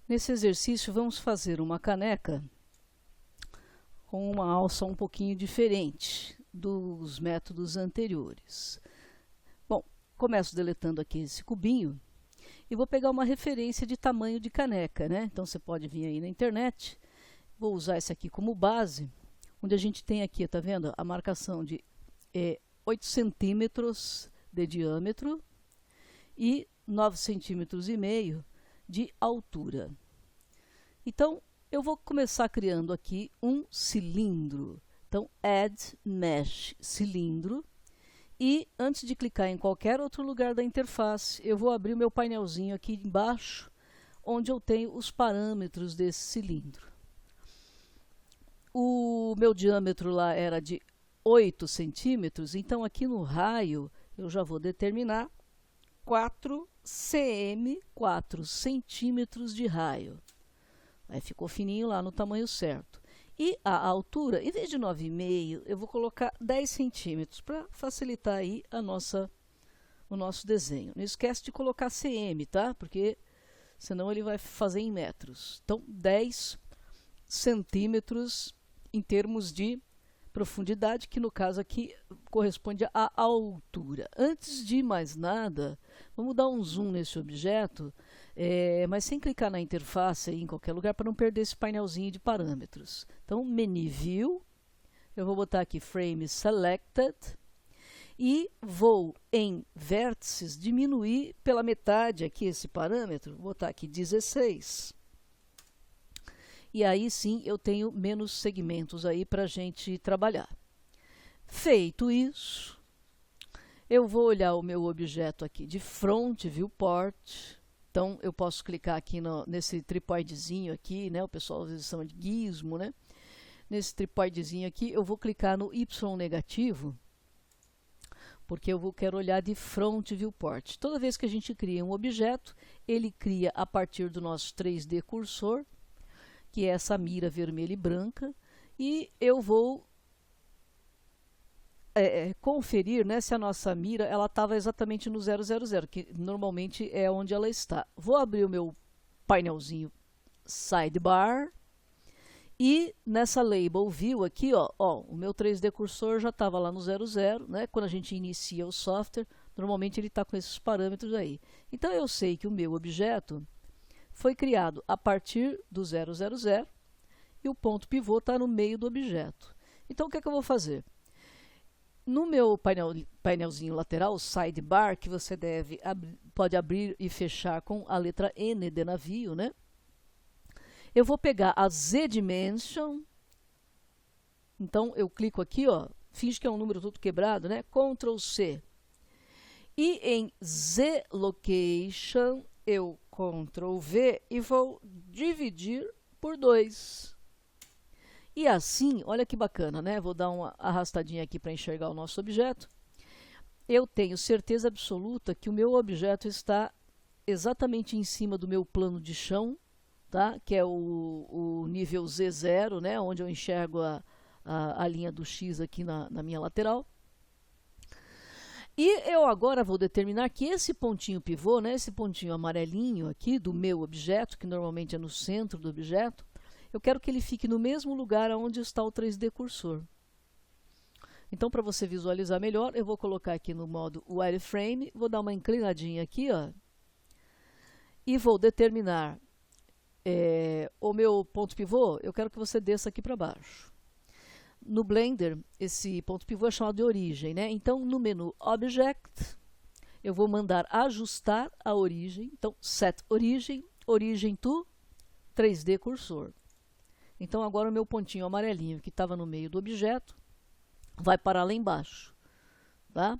Nesse exercício, vamos fazer uma caneca com uma alça um pouquinho diferente dos métodos anteriores. Bom, começo deletando aqui esse cubinho e vou pegar uma referência de tamanho de caneca, né? Então você pode vir aí na internet, vou usar esse aqui como base, onde a gente tem aqui, tá vendo? A marcação de 8 centímetros de diâmetro e 9,5 centímetros de altura. Então, eu vou começar criando aqui um cilindro. Então, Add Mesh Cilindro. E antes de clicar em qualquer outro lugar da interface, eu vou abrir o meu painelzinho aqui embaixo, onde eu tenho os parâmetros desse cilindro. O meu diâmetro lá era de 8 centímetros, então aqui no raio eu já vou determinar 4 cm, 4 centímetros de raio. Aí ficou fininho lá no tamanho certo. E a altura, em vez de 9,5, eu vou colocar 10 centímetros para facilitar aí o nosso desenho. Não esquece de colocar cm, tá? Porque senão ele vai fazer em metros. Então, 10 centímetros em termos de profundidade, que no caso aqui corresponde à altura. Antes de mais nada, vamos dar um zoom nesse objeto, mas sem clicar na interface aí, em qualquer lugar, para não perder esse painelzinho de parâmetros. Então, Menu View, eu vou botar aqui Frame Selected e vou em vértices diminuir pela metade aqui esse parâmetro, vou botar aqui 16. E aí sim eu tenho menos segmentos aí para a gente trabalhar. Feito isso, eu vou olhar o meu objeto aqui de Front Viewport. Então eu posso clicar aqui nesse tripóidezinho aqui, né? O pessoal às vezes chama de gizmo, né? Nesse tripóidezinho aqui eu vou clicar no Y negativo, porque eu quero olhar de Front Viewport. Toda vez que a gente cria um objeto, ele cria a partir do nosso 3D cursor, que é essa mira vermelha e branca, e eu vou conferir, né, se a nossa mira ela estava exatamente no 000, que normalmente é onde ela está. Vou abrir o meu painelzinho Sidebar, e nessa Label View aqui, ó, o meu 3D cursor já estava lá no 00, né? Quando a gente inicia o software, normalmente ele está com esses parâmetros aí. Então eu sei que o meu objeto foi criado a partir do 000 e o ponto pivô está no meio do objeto. Então, o que é que eu vou fazer? No meu painelzinho lateral, o sidebar, que você pode abrir e fechar com a letra N de navio, né? Eu vou pegar a Z-Dimension. Então, eu clico aqui, ó, finge que é um número todo quebrado, né? Ctrl C. E em Z-Location, eu Ctrl V e vou dividir por 2. E assim, olha que bacana, né? Vou dar uma arrastadinha aqui para enxergar o nosso objeto. Eu tenho certeza absoluta que o meu objeto está exatamente em cima do meu plano de chão, tá? Que é o nível Z0, né? Onde eu enxergo a linha do X aqui na minha lateral. E eu agora vou determinar que esse pontinho pivô, né, esse pontinho amarelinho aqui do meu objeto, que normalmente é no centro do objeto, eu quero que ele fique no mesmo lugar onde está o 3D cursor. Então, para você visualizar melhor, eu vou colocar aqui no modo Wireframe, vou dar uma inclinadinha aqui, ó, e vou determinar o meu ponto pivô, eu quero que você desça aqui para baixo. No Blender, esse ponto pivô é chamado de origem, né? Então, no menu Object, eu vou mandar ajustar a origem. Então, Set Origem, Origem to 3D Cursor. Então, agora o meu pontinho amarelinho, que estava no meio do objeto, vai parar lá embaixo. Tá?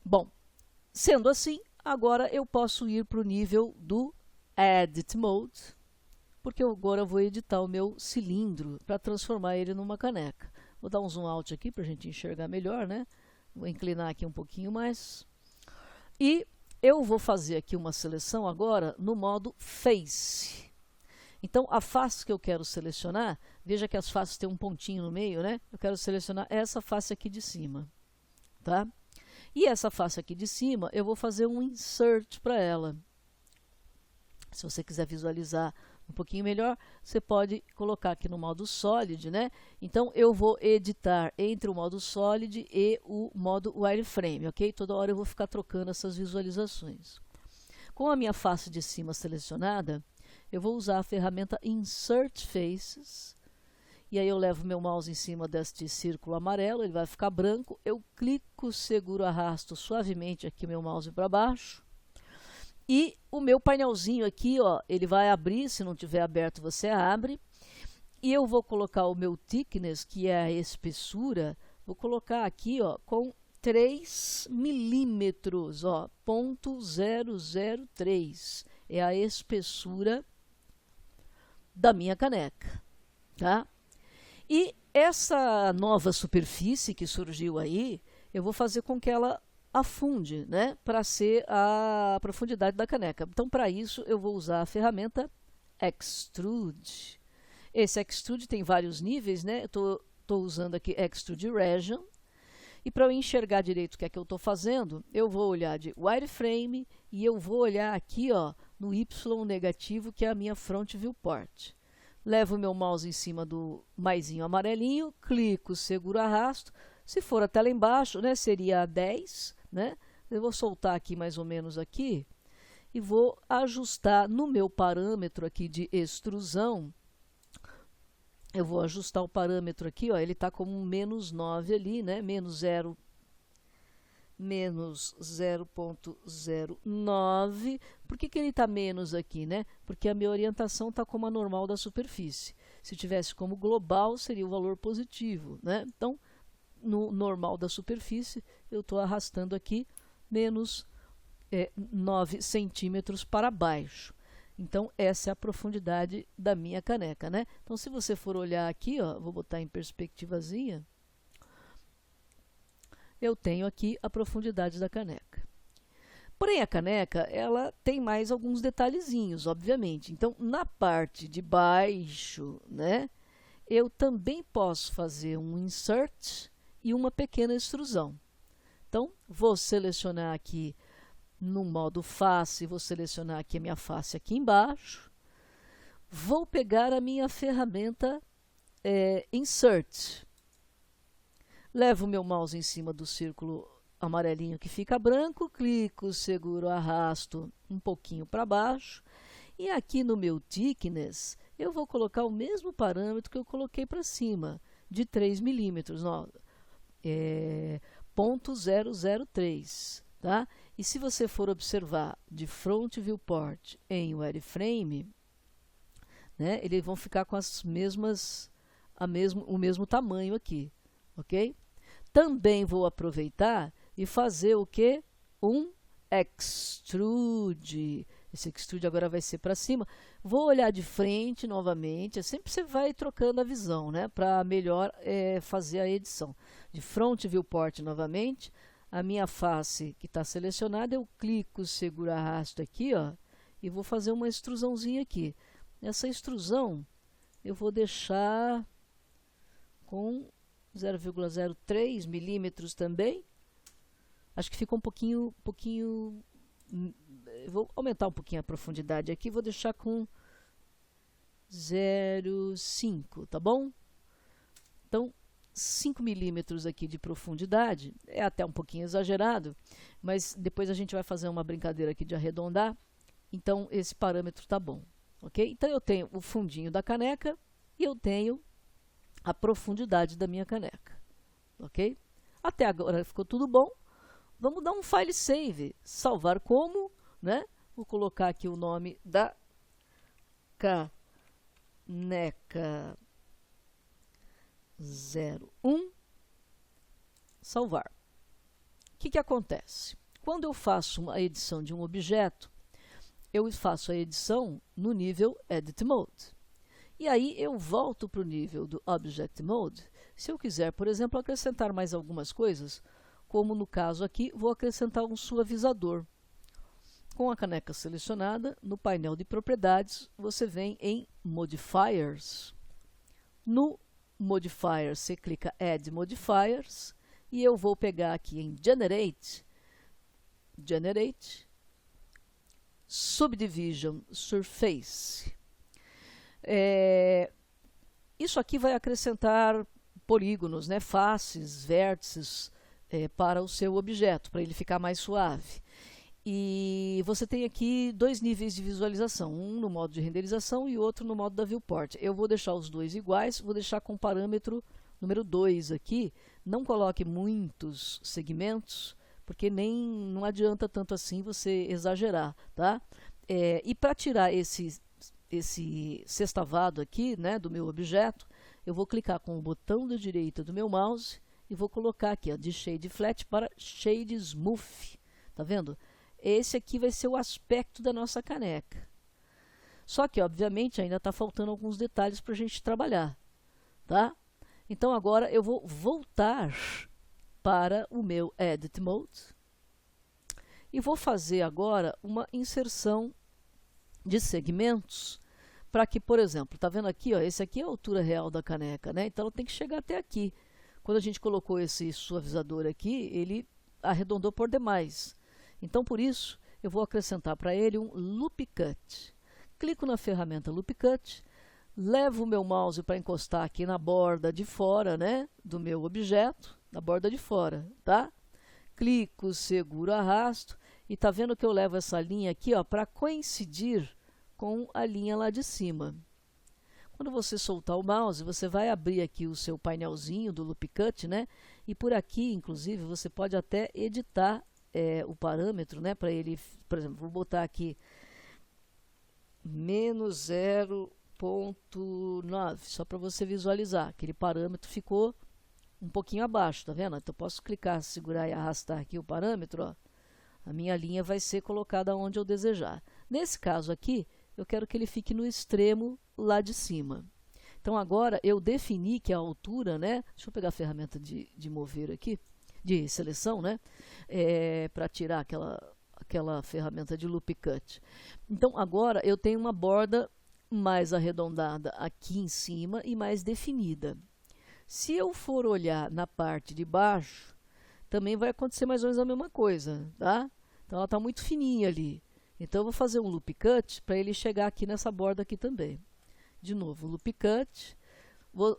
Bom, sendo assim, agora eu posso ir para o nível do Edit Mode, porque agora eu vou editar o meu cilindro para transformar ele numa caneca. Vou dar um zoom out aqui para a gente enxergar melhor, né? Vou inclinar aqui um pouquinho mais. E eu vou fazer aqui uma seleção agora no modo Face. Então, a face que eu quero selecionar, veja que as faces têm um pontinho no meio, né? Eu quero selecionar essa face aqui de cima, tá? E essa face aqui de cima, eu vou fazer um insert para ela. Se você quiser visualizar um pouquinho melhor, você pode colocar aqui no modo Solid, né? Então, eu vou editar entre o modo Solid e o modo Wireframe, ok? Toda hora eu vou ficar trocando essas visualizações. Com a minha face de cima selecionada, eu vou usar a ferramenta Insert Faces. E aí eu levo meu mouse em cima deste círculo amarelo, ele vai ficar branco. Eu clico, seguro, arrasto suavemente aqui meu mouse para baixo. E o meu painelzinho aqui, ó, ele vai abrir, se não tiver aberto você abre. E eu vou colocar o meu thickness, que é a espessura, vou colocar aqui, ó, com 3 milímetros, ó, 0,003. É a espessura da minha caneca, tá? E essa nova superfície que surgiu aí, eu vou fazer com que ela afunde, né, para ser a profundidade da caneca. Então, para isso, eu vou usar a ferramenta Extrude. Esse Extrude tem vários níveis, né? Eu estou usando aqui Extrude Region. E para eu enxergar direito o que é que eu estou fazendo, eu vou olhar de Wireframe e eu vou olhar aqui, ó, no Y negativo, que é a minha Front Viewport. Levo o meu mouse em cima do maisinho amarelinho, clico, seguro, arrasto. Se for até lá embaixo, né, seria a 10, né? Eu vou soltar aqui mais ou menos aqui e vou ajustar no meu parâmetro aqui de extrusão. Eu vou ajustar o parâmetro aqui, ó, ele está como um -9 ali, né? Menos 0,09. Por que ele está menos aqui, né? Porque a minha orientação está como a normal da superfície. Se tivesse como global, seria o valor positivo, né? Então, no normal da superfície, eu estou arrastando aqui menos 9 centímetros para baixo. Então, essa é a profundidade da minha caneca, né? Então, se você for olhar aqui, ó, vou botar em perspectivazinha, eu tenho aqui a profundidade da caneca. Porém, a caneca, ela tem mais alguns detalhezinhos, obviamente. Então, na parte de baixo, né, eu também posso fazer um insert e uma pequena extrusão. Então, vou selecionar aqui no modo face, vou selecionar aqui a minha face aqui embaixo. Vou pegar a minha ferramenta Insert. Levo o meu mouse em cima do círculo amarelinho que fica branco, clico, seguro, arrasto um pouquinho para baixo. E aqui no meu thickness, eu vou colocar o mesmo parâmetro que eu coloquei para cima, de 3 milímetros, 0,003, tá? E se você for observar de Front Viewport em Wireframe, né, eles vão ficar com as mesmas, o mesmo tamanho aqui, ok? Também vou aproveitar e fazer o que? Um Extrude. Esse Extrude agora vai ser para cima. Vou olhar de frente novamente. Sempre você vai trocando a visão, né? Para melhor fazer a edição. De Front Viewport novamente. A minha face que está selecionada, eu clico, seguro, arrasto aqui, ó. E vou fazer uma extrusãozinha aqui. Essa extrusão eu vou deixar com 0,03 milímetros também. Acho que fica um pouquinho... Vou aumentar um pouquinho a profundidade aqui. Vou deixar com 0,5, tá bom? Então, 5 milímetros aqui de profundidade. É até um pouquinho exagerado, mas depois a gente vai fazer uma brincadeira aqui de arredondar. Então, esse parâmetro tá bom, ok? Então, eu tenho o fundinho da caneca e eu tenho a profundidade da minha caneca, ok? Até agora ficou tudo bom. Vamos dar um file save, salvar como, né? Vou colocar aqui o nome da caneca 01, salvar. O que acontece? Quando eu faço uma edição de um objeto, eu faço a edição no nível Edit Mode. E aí eu volto para o nível do Object Mode. Se eu quiser, por exemplo, acrescentar mais algumas coisas, como no caso aqui, vou acrescentar um suavizador. Com a caneca selecionada, no painel de propriedades, você vem em Modifiers. No Modifiers, você clica Add Modifiers, e eu vou pegar aqui em Generate, Subdivision Surface. Isso aqui vai acrescentar polígonos, né, faces, vértices para o seu objeto, para ele ficar mais suave. E você tem aqui dois níveis de visualização, um no modo de renderização e outro no modo da viewport. Eu vou deixar os dois iguais, vou deixar com parâmetro número 2 aqui. Não coloque muitos segmentos, porque não adianta tanto assim você exagerar, tá? E para tirar esse sextavado aqui, né, do meu objeto, eu vou clicar com o botão da direita do meu mouse e vou colocar aqui, ó, de Shade Flat para Shade Smooth. Tá vendo? Esse aqui vai ser o aspecto da nossa caneca. Só que, obviamente, ainda está faltando alguns detalhes para a gente trabalhar, tá? Então, agora eu vou voltar para o meu Edit Mode e vou fazer agora uma inserção de segmentos para que, por exemplo, tá vendo aqui, ó, esse aqui é a altura real da caneca, né? Então, ela tem que chegar até aqui. Quando a gente colocou esse suavizador aqui, ele arredondou por demais. Então, por isso, eu vou acrescentar para ele um Loop Cut. Clico na ferramenta Loop Cut, levo o meu mouse para encostar aqui na borda de fora, né, do meu objeto, na borda de fora, tá? Clico, seguro, arrasto, e tá vendo que eu levo essa linha aqui, ó, para coincidir com a linha lá de cima. Quando você soltar o mouse, você vai abrir aqui o seu painelzinho do Loop Cut, né? E por aqui, inclusive, você pode até editar o parâmetro, né, para ele, por exemplo, vou botar aqui menos 0,9, só para você visualizar. Aquele parâmetro ficou um pouquinho abaixo, tá vendo? Então, eu posso clicar, segurar e arrastar aqui o parâmetro, ó. A minha linha vai ser colocada onde eu desejar. Nesse caso aqui, eu quero que ele fique no extremo lá de cima. Então, agora, eu defini que a altura, né? Deixa eu pegar a ferramenta de mover aqui, de seleção, né? Para tirar aquela ferramenta de Loop Cut. Então, agora eu tenho uma borda mais arredondada aqui em cima e mais definida. Se eu for olhar na parte de baixo, também vai acontecer mais ou menos a mesma coisa, tá? Então, ela está muito fininha ali. Então, eu vou fazer um Loop Cut para ele chegar aqui nessa borda aqui também. De novo, Loop Cut.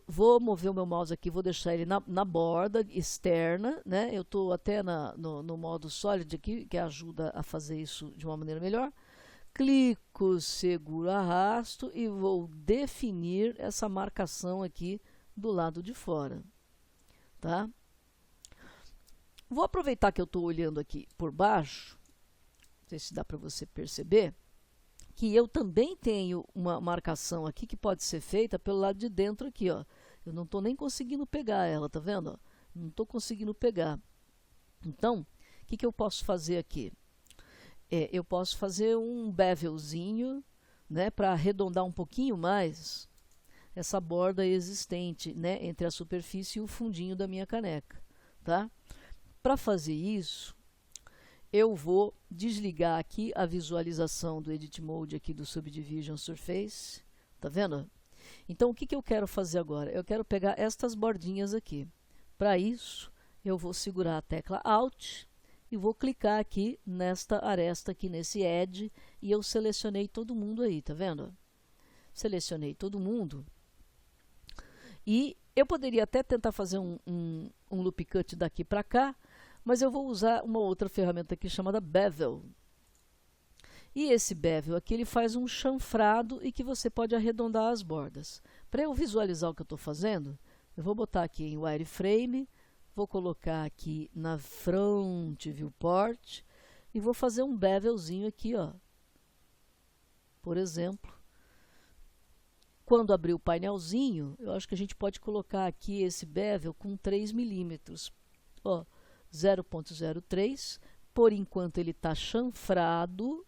Vou mover o meu mouse aqui, vou deixar ele na borda externa, né? Eu estou até no modo Solid aqui, que ajuda a fazer isso de uma maneira melhor. Clico, seguro, arrasto e vou definir essa marcação aqui do lado de fora, tá? Vou aproveitar que eu estou olhando aqui por baixo, não sei se dá para você perceber, que eu também tenho uma marcação aqui que pode ser feita pelo lado de dentro aqui, ó. Eu não estou nem conseguindo pegar ela, tá vendo? Ó? Não estou conseguindo pegar. Então, o que eu posso fazer aqui? Eu posso fazer um bevelzinho, né, para arredondar um pouquinho mais essa borda existente, né, entre a superfície e o fundinho da minha caneca, tá? Para fazer isso, eu vou desligar aqui a visualização do Edit Mode aqui do Subdivision Surface. Tá vendo? Então, o que eu quero fazer agora? Eu quero pegar estas bordinhas aqui. Para isso, eu vou segurar a tecla Alt e vou clicar aqui nesta aresta, aqui nesse Edge, e eu selecionei todo mundo aí, tá vendo? Selecionei todo mundo. E eu poderia até tentar fazer um Loop Cut daqui para cá, mas eu vou usar uma outra ferramenta aqui chamada Bevel. E esse Bevel aqui, ele faz um chanfrado e que você pode arredondar as bordas. Para eu visualizar o que eu estou fazendo, eu vou botar aqui em Wireframe, vou colocar aqui na Front Viewport e vou fazer um bevelzinho aqui, ó. Por exemplo, quando abrir o painelzinho, eu acho que a gente pode colocar aqui esse bevel com 3 milímetros. Ó, 0,03, por enquanto ele está chanfrado,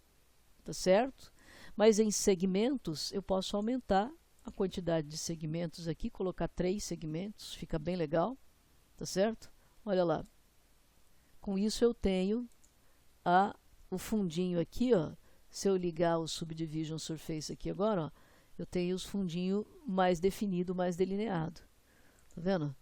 tá certo? Mas em segmentos eu posso aumentar a quantidade de segmentos aqui, colocar 3 segmentos, fica bem legal, tá certo? Olha lá. Com isso eu tenho o fundinho aqui, ó. Se eu ligar o Subdivision Surface aqui agora, ó, eu tenho os fundinhos mais definido, mais delineado. Tá vendo?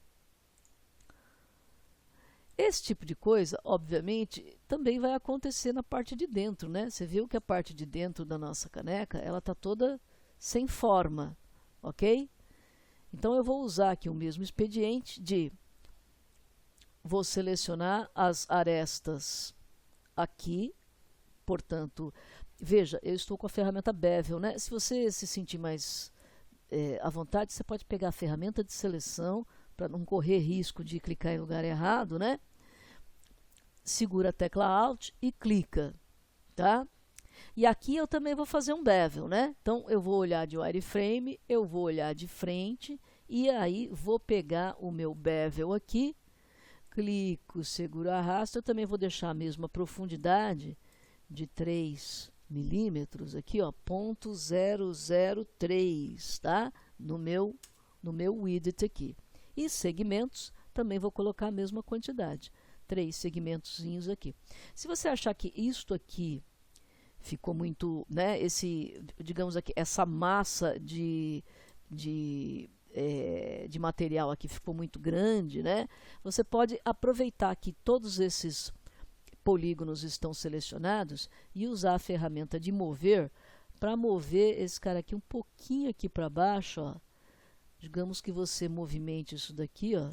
Esse tipo de coisa, obviamente, também vai acontecer na parte de dentro, né? Você viu que a parte de dentro da nossa caneca, ela está toda sem forma, ok? Então eu vou usar aqui o mesmo expediente vou selecionar as arestas aqui, portanto, veja, eu estou com a ferramenta Bevel, né? Se você se sentir mais à vontade, você pode pegar a ferramenta de seleção para não correr risco de clicar em lugar errado, né? Segura a tecla Alt e clica, tá? E aqui eu também vou fazer um bevel, né? Então eu vou olhar de wireframe, eu vou olhar de frente e aí vou pegar o meu bevel aqui, clico, seguro, arrasto. Eu também vou deixar a mesma profundidade de 3 milímetros aqui, ó, 0,003, tá? No meu widget aqui. E segmentos, também vou colocar a mesma quantidade, 3 segmentozinhos aqui. Se você achar que isto aqui ficou muito, né, digamos aqui, essa massa de material aqui ficou muito grande, né? Você pode aproveitar que todos esses polígonos estão selecionados e usar a ferramenta de mover para mover esse cara aqui um pouquinho aqui para baixo, ó. Digamos que você movimente isso daqui, ó.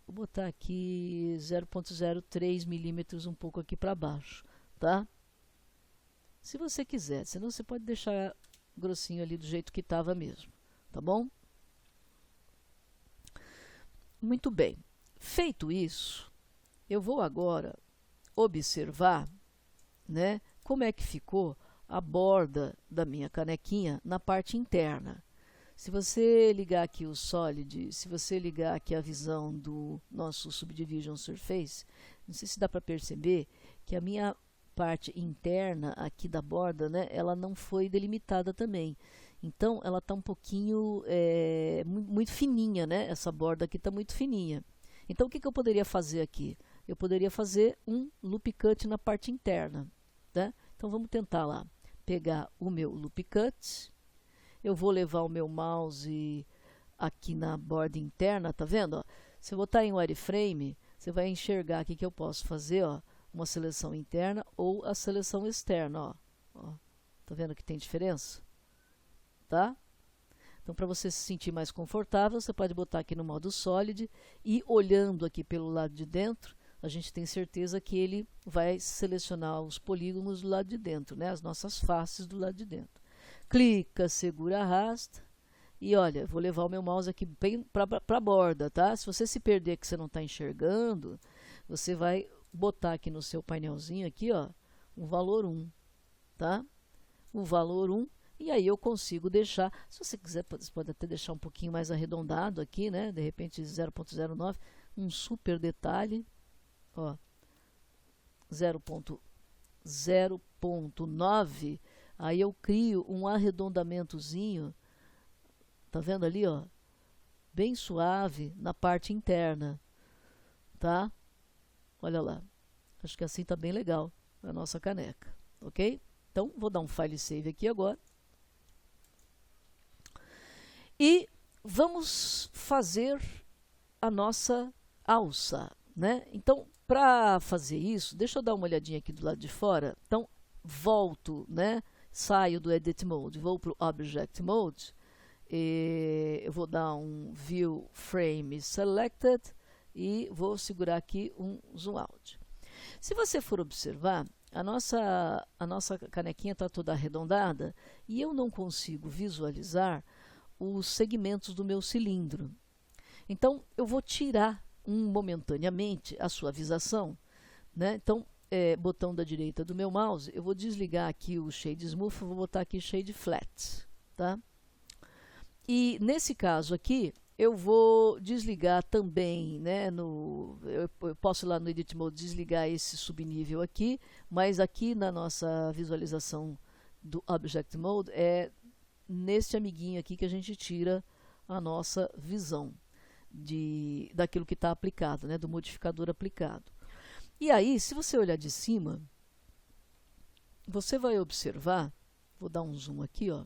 Vou botar aqui 0,03 milímetros um pouco aqui para baixo, tá? Se você quiser, senão você pode deixar grossinho ali do jeito que estava mesmo, tá bom? Muito bem. Feito isso, eu vou agora observar, né, como é que ficou a borda da minha canequinha na parte interna. Se você ligar aqui o Solid, se você ligar aqui a visão do nosso Subdivision Surface, não sei se dá para perceber que a minha parte interna aqui da borda, né, ela não foi delimitada também. Então, ela está um pouquinho muito fininha, né? Essa borda aqui está muito fininha. Então, o que eu poderia fazer aqui? Eu poderia fazer um loop cut na parte interna, tá? Então, vamos tentar lá. Pegar o meu loop cut. Eu vou levar o meu mouse aqui na borda interna, tá vendo? Ó? Se eu botar em wireframe, você vai enxergar aqui que eu posso fazer, ó, uma seleção interna ou a seleção externa, ó. Tá vendo que tem diferença? Tá? Então, para você se sentir mais confortável, você pode botar aqui no modo Solid e olhando aqui pelo lado de dentro, a gente tem certeza que ele vai selecionar os polígonos do lado de dentro, né? As nossas faces do lado de dentro. Clica, segura, arrasta. E olha, vou levar o meu mouse aqui bem para a borda, tá? Se você se perder que você não está enxergando, você vai botar aqui no seu painelzinho aqui, ó, um valor 1, tá? O valor 1, e aí eu consigo deixar, se você quiser, você pode até deixar um pouquinho mais arredondado aqui, né? De repente 0,09, um super detalhe, ó, 0,9, aí eu crio um arredondamentozinho, tá vendo ali, ó? Bem suave na parte interna, tá? Olha lá. Acho que assim tá bem legal a nossa caneca, ok? Então, vou dar um file save aqui agora. E vamos fazer a nossa alça, né? Então, para fazer isso, deixa eu dar uma olhadinha aqui do lado de fora. Então, volto, né? Saio do Edit Mode, vou para o Object Mode. Eu vou dar um View Frame Selected e vou segurar aqui um Zoom Out. Se você for observar, a nossa canequinha está toda arredondada e eu não consigo visualizar os segmentos do meu cilindro. Então, eu vou tirar momentaneamente a suavização, né? Então, botão da direita do meu mouse, eu vou desligar aqui o Shade Smooth, vou botar aqui Shade Flat, tá? E nesse caso aqui, eu vou desligar também, né, eu posso ir lá no Edit Mode desligar esse subnível aqui, mas aqui na nossa visualização do Object Mode, é neste amiguinho aqui que a gente tira a nossa visão daquilo que está aplicado, né, do modificador aplicado. E aí, se você olhar de cima, você vai observar, vou dar um zoom aqui, ó,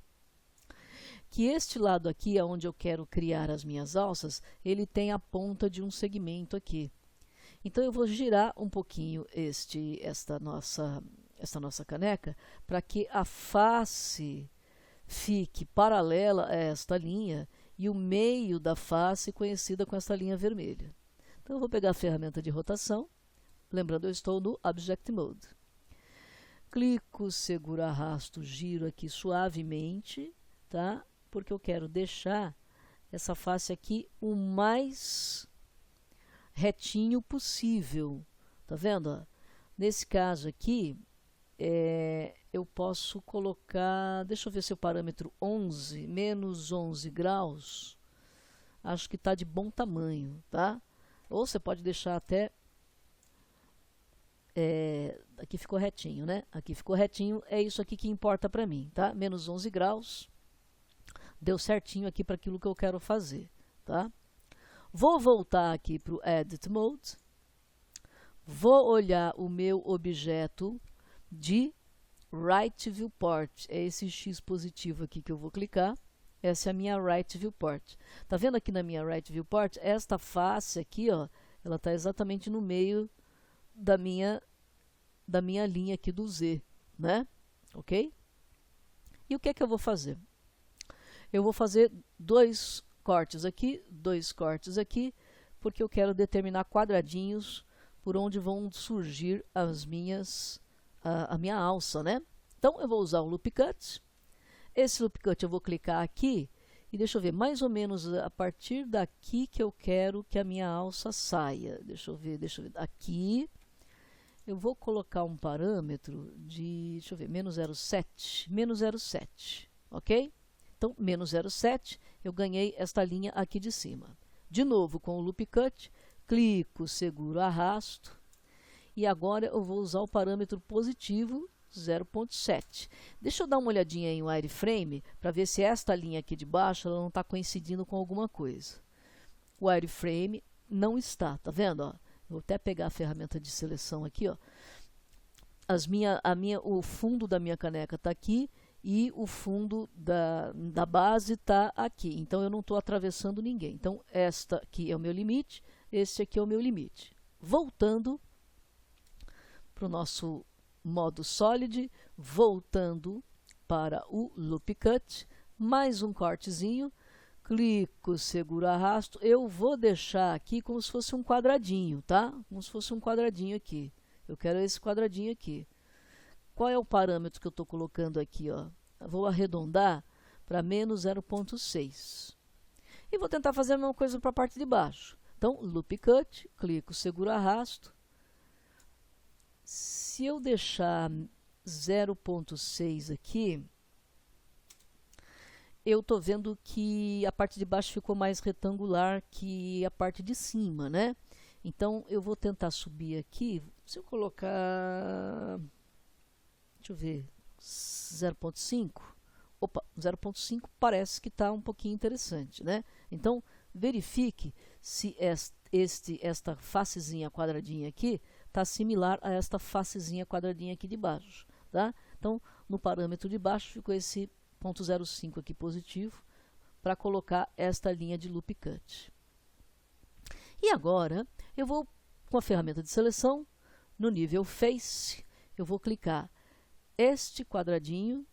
que este lado aqui, onde eu quero criar as minhas alças, ele tem a ponta de um segmento aqui. Então eu vou girar um pouquinho esta nossa caneca para que a face fique paralela a esta linha e o meio da face conhecida com esta linha vermelha. Então eu vou pegar a ferramenta de rotação, lembrando eu estou no Object Mode. Clico, seguro, arrasto, giro aqui suavemente, tá? Porque eu quero deixar essa face aqui o mais retinho possível. Tá vendo? Ó? Nesse caso aqui, eu posso colocar, deixa eu ver se o parâmetro 11, menos 11 graus, acho que está de bom tamanho, tá? Ou você pode deixar até, aqui ficou retinho, né? Aqui ficou retinho, é isso aqui que importa para mim, tá? Menos 11 graus, deu certinho aqui para aquilo que eu quero fazer, tá? Vou voltar aqui para o Edit Mode, vou olhar o meu objeto de Right Viewport, é esse X positivo aqui que eu vou clicar, essa é a minha Right Viewport. Tá vendo aqui na minha Right Viewport, esta face aqui, ó, ela está exatamente no meio da minha linha aqui do Z, né? Ok? E o que é que eu vou fazer? Eu vou fazer dois cortes aqui, porque eu quero determinar quadradinhos por onde vão surgir a minha alça, né? Então eu vou usar o Loop Cut. Esse Loop Cut eu vou clicar aqui e deixa eu ver, mais ou menos a partir daqui que eu quero que a minha alça saia. Deixa eu ver, aqui eu vou colocar um parâmetro de, deixa eu ver, menos 0,7, ok? Então, menos 0,7, eu ganhei esta linha aqui de cima. De novo, com o Loop Cut, clico, seguro, arrasto. E agora eu vou usar o parâmetro positivo 0,7. Deixa eu dar uma olhadinha em wireframe para ver se esta linha aqui de baixo ela não está coincidindo com alguma coisa. O wireframe não está, tá vendo? Ó? Vou até pegar a ferramenta de seleção aqui. Ó. O fundo da minha caneca está aqui e o fundo da base está aqui. Então eu não estou atravessando ninguém. Então esta aqui é o meu limite, este aqui é o meu limite. Voltando para o nosso modo Solid, voltando para o Loop Cut, mais um cortezinho, clico, seguro, arrasto, eu vou deixar aqui como se fosse um quadradinho, tá? Como se fosse um quadradinho aqui. Eu quero esse quadradinho aqui. Qual é o parâmetro que eu estou colocando aqui, ó? Eu vou arredondar para menos 0,6. E vou tentar fazer a mesma coisa para a parte de baixo. Então, Loop Cut, clico, seguro, arrasto. Se eu deixar 0,6 aqui, eu estou vendo que a parte de baixo ficou mais retangular que a parte de cima, né? Então, eu vou tentar subir aqui. Se eu colocar, deixa eu ver, 0,5. Opa, 0,5 parece que está um pouquinho interessante, né? Então, verifique se esta facezinha quadradinha aqui está similar a esta facezinha quadradinha aqui de baixo, tá? Então, no parâmetro de baixo ficou esse 0,05 aqui positivo para colocar esta linha de Loop Cut. E agora, eu vou, com a ferramenta de seleção, no nível Face, eu vou clicar este quadradinho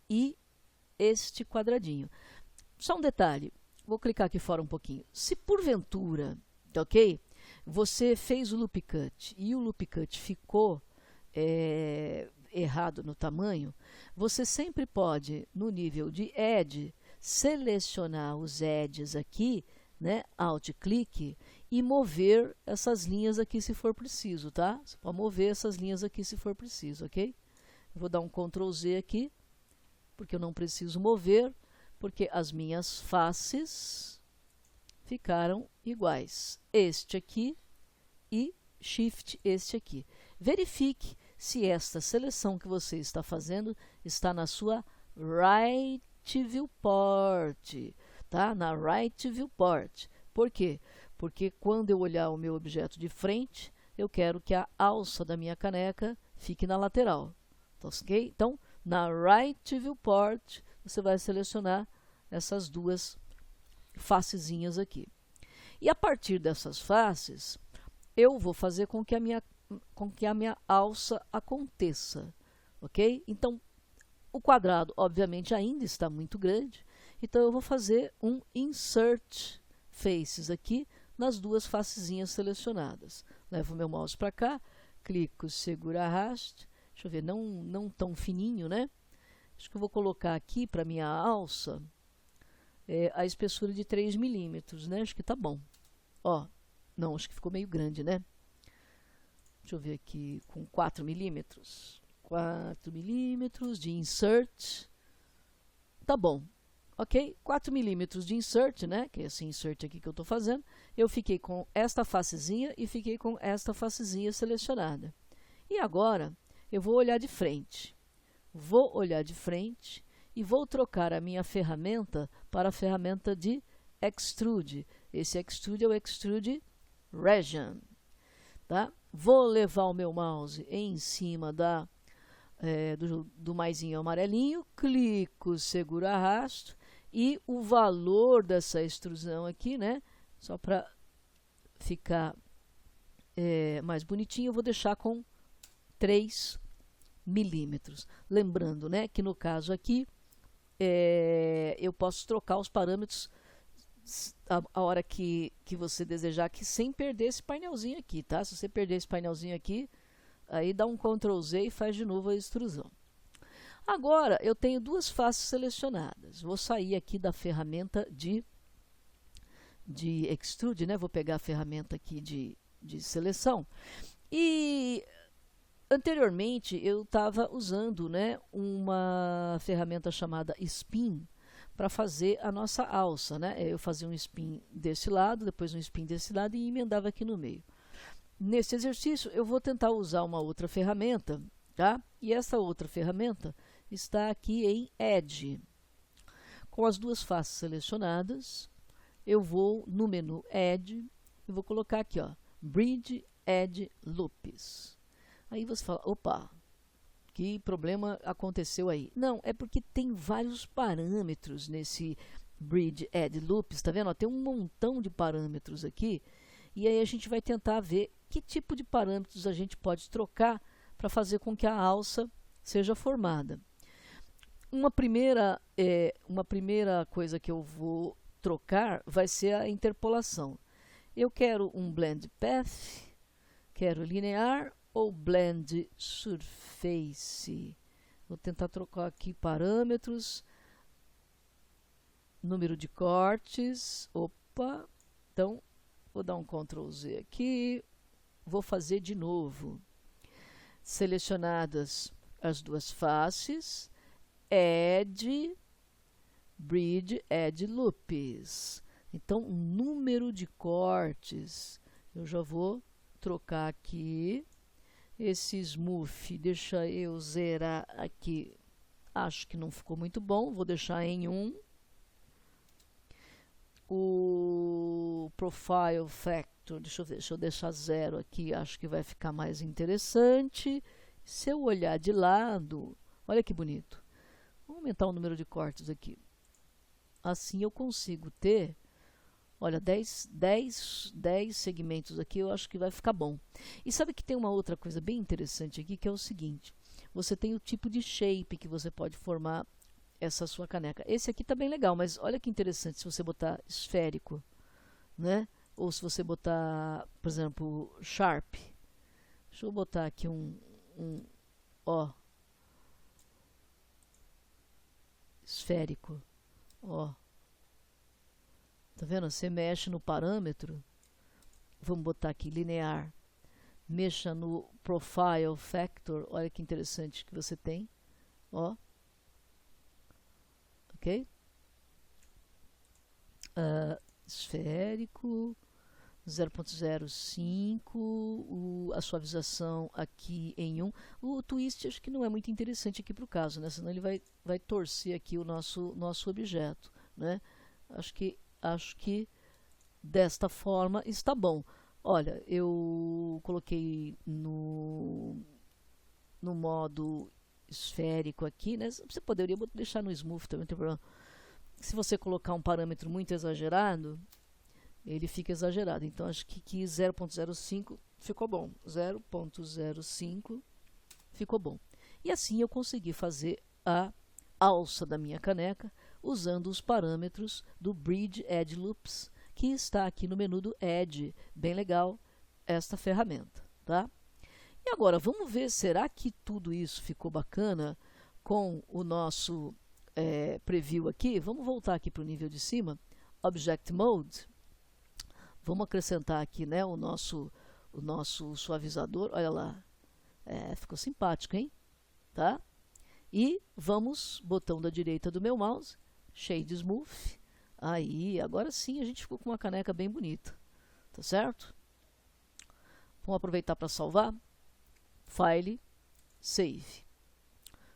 e este quadradinho. Só um detalhe, vou clicar aqui fora um pouquinho. Se porventura, ok? Você fez o Loop Cut e o Loop Cut ficou errado no tamanho, você sempre pode, no nível de Edge, selecionar os edges aqui, né, Alt-clique, e mover essas linhas aqui se for preciso, tá? Você pode mover essas linhas aqui se for preciso, ok? Eu vou dar um Ctrl Z aqui, porque eu não preciso mover, porque as minhas faces ficaram iguais. Este aqui e Shift este aqui. Verifique se esta seleção que você está fazendo está na sua Right Viewport, tá? Na Right Viewport. Por quê? Porque quando eu olhar o meu objeto de frente, eu quero que a alça da minha caneca fique na lateral. Tá, ok? Então, na Right Viewport, você vai selecionar essas duas facezinhas aqui. E a partir dessas faces, eu vou fazer com que a minha alça aconteça, ok? Então, o quadrado, obviamente, ainda está muito grande, então eu vou fazer um Insert Faces aqui nas duas facezinhas selecionadas. Levo o meu mouse para cá, clico, seguro, arraste. Deixa eu ver, não tão fininho, né? Acho que eu vou colocar aqui para minha alça a espessura de 3 milímetros, né? Acho que tá bom. Ó, não, acho que ficou meio grande, né? Deixa eu ver aqui, com 4 milímetros. 4 milímetros de insert. Tá bom. Ok? 4 milímetros de insert, né? Que é esse insert aqui que eu estou fazendo. Eu fiquei com esta facezinha e fiquei com esta facezinha selecionada. E agora, eu vou olhar de frente. Vou olhar de frente e vou trocar a minha ferramenta para a ferramenta de Extrude. Esse Extrude é o Extrude Region. Tá? Vou levar o meu mouse em cima do maisinho amarelinho, clico, seguro, arrasto, e o valor dessa extrusão aqui, né, só para ficar mais bonitinho, eu vou deixar com 3 milímetros. Lembrando, né, que no caso aqui, eu posso trocar os parâmetros a hora que você desejar aqui, sem perder esse painelzinho aqui, tá? Se você perder esse painelzinho aqui, aí dá um Ctrl Z e faz de novo a extrusão. Agora, eu tenho duas faces selecionadas. Vou sair aqui da ferramenta de Extrude, né? Vou pegar a ferramenta aqui de seleção. E anteriormente eu estava usando, né, uma ferramenta chamada Spin para fazer a nossa alça, né? Eu fazia um spin desse lado, depois um spin desse lado e emendava aqui no meio. Nesse exercício, eu vou tentar usar uma outra ferramenta, tá? E essa outra ferramenta está aqui em Edge. Com as duas faces selecionadas, eu vou no menu Edge e vou colocar aqui, ó, Bridge Edge Loops. Aí você fala, opa, que problema aconteceu aí? Não, é porque tem vários parâmetros nesse Bridge Edge Loops, tá vendo? Ó, tem um montão de parâmetros aqui, e aí a gente vai tentar ver que tipo de parâmetros a gente pode trocar para fazer com que a alça seja formada. Uma primeira coisa que eu vou trocar vai ser a interpolação. Eu quero um Blend Path, quero linear ou Blend Surface. Vou tentar trocar aqui parâmetros, número de cortes, opa, então vou dar um Ctrl Z aqui, vou fazer de novo. Selecionadas as duas faces, Edge, Bridge, Edge Loops. Então, o número de cortes, eu já vou trocar aqui. Esse smooth, deixa eu zerar aqui. Acho que não ficou muito bom, vou deixar em 1. O Profile Factor, deixa eu deixar 0 aqui, acho que vai ficar mais interessante. Se eu olhar de lado, olha que bonito. Vou aumentar o número de cortes aqui. Assim eu consigo ter, olha, 10 segmentos aqui, eu acho que vai ficar bom. E sabe que tem uma outra coisa bem interessante aqui, que é o seguinte. Você tem o tipo de shape que você pode formar essa sua caneca. Esse aqui tá bem legal, mas olha que interessante se você botar esférico, né? Ou se você botar, por exemplo, Sharp. Deixa eu botar aqui ó, esférico, ó. Tá vendo? Você mexe no parâmetro. Vamos botar aqui linear. Mexa no Profile Factor. Olha que interessante que você tem. Ó. Ok? Esférico. 0.05. A suavização aqui em 1. O twist acho que não é muito interessante aqui para o caso, né? Senão ele vai torcer aqui o nosso objeto, né? Acho que desta forma está bom. Olha, eu coloquei no modo esférico aqui, né? Você poderia deixar no smooth também, não tem problema. se você colocar um parâmetro muito exagerado, ele fica exagerado. Então, acho que 0.05 ficou bom. 0.05 ficou bom. E assim eu consegui fazer a alça da minha caneca usando os parâmetros do Bridge Edge Loops, que está aqui no menu do Edge. Bem legal esta ferramenta, tá? E agora, vamos ver, será que tudo isso ficou bacana com o nosso preview aqui? Vamos voltar aqui para o nível de cima, Object Mode. Vamos acrescentar aqui, né, o nosso suavizador. Olha lá, ficou simpático, hein? Tá? E vamos, botão da direita do meu mouse, Shade Smooth. Aí, agora sim a gente ficou com uma caneca bem bonita, tá certo? Vamos aproveitar para salvar. File, Save.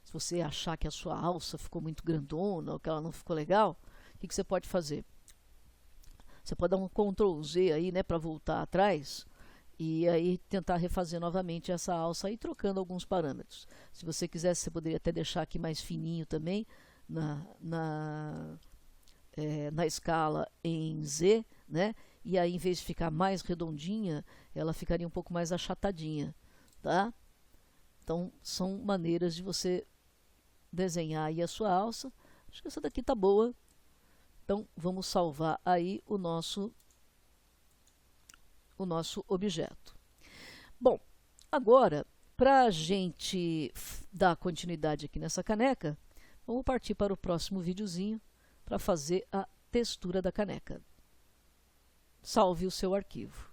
Se você achar que a sua alça ficou muito grandona ou que ela não ficou legal, o que você pode fazer? Você pode dar um Ctrl Z aí, né, para voltar atrás e aí tentar refazer novamente essa alça aí, trocando alguns parâmetros. Se você quisesse, você poderia até deixar aqui mais fininho também na escala em Z, né? E aí, em vez de ficar mais redondinha, ela ficaria um pouco mais achatadinha, tá? Então, são maneiras de você desenhar aí a sua alça. Acho que essa daqui tá boa. Então, vamos salvar aí o nosso objeto. Bom, agora, para a gente dar continuidade aqui nessa caneca, vamos partir para o próximo videozinho para fazer a textura da caneca. Salve o seu arquivo.